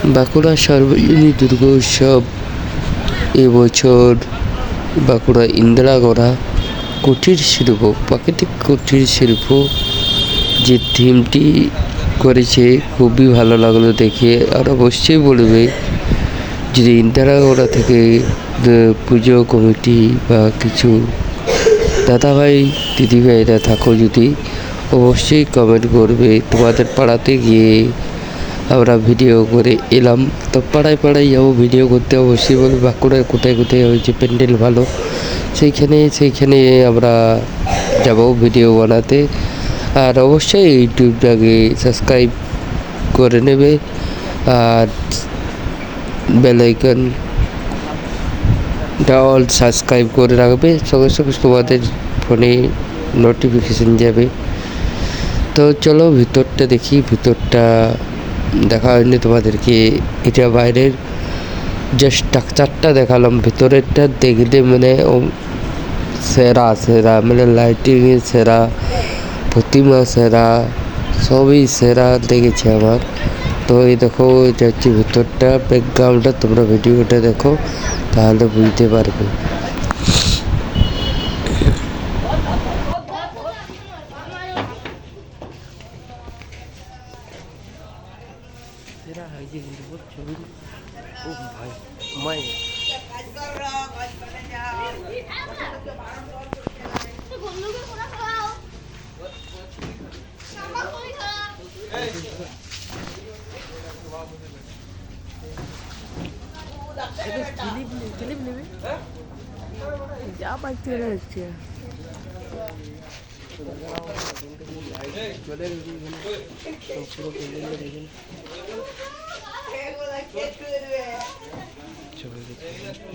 বাঁকুড়া সার্বজনীন দুর্গোৎসব এবছর বাঁকুড়া ইন্দিরাগড়া কুটির শিল্প প্রাকৃতিক কুটির শিল্প যে থিমটি করেছে খুবই ভালো লাগলো দেখে। আর অবশ্যই বলবে যদি ইন্দিরাগড়া থেকে পুজো কমিটি বা কিছু দাদাভাই দিদিভাইরা থাকো যদি অবশ্যই কমেন্ট করবে। তোমাদের পাড়াতে গিয়ে আমরা ভিডিও করে এলাম, তো পাড়ায় পাড়ায় যাবো ভিডিও করতে। অবশ্যই বলবে বাঁকুড়ায় কোথায় কোথায় হয়েছে প্যান্ডেল ভালো, সেইখানে আমরা যাব ভিডিও বানাতে। আর অবশ্যই ইউটিউবটাকে সাবস্ক্রাইব করে নেবে আর বেল আইকনটা অল সাবস্ক্রাইব করে রাখবে, সঙ্গে সঙ্গে তোমাদের ফোনে নোটিফিকেশান যাবে। তো চলো ভিতরটা দেখি। ভিতরটা দেখা হয়নি তোমাদেরকে, এটা বাইরের জাস্ট স্ট্রাকচারটা দেখালাম। ভিতরেরটা দেখলে মানে সেরা মানে লাইটিংয়ে সেরা, প্রতিমা সেরা, সবই সেরা লেগেছে আমার। তো এই দেখো এটা হচ্ছে ভিতরটা, ব্যাকগ্রাউন্ডটা তোমরা ভিডিওটা দেখো তাহলে বুঝতে পারবে। ক্লিপ নেবে যা পাইতে হচ্ছে চলে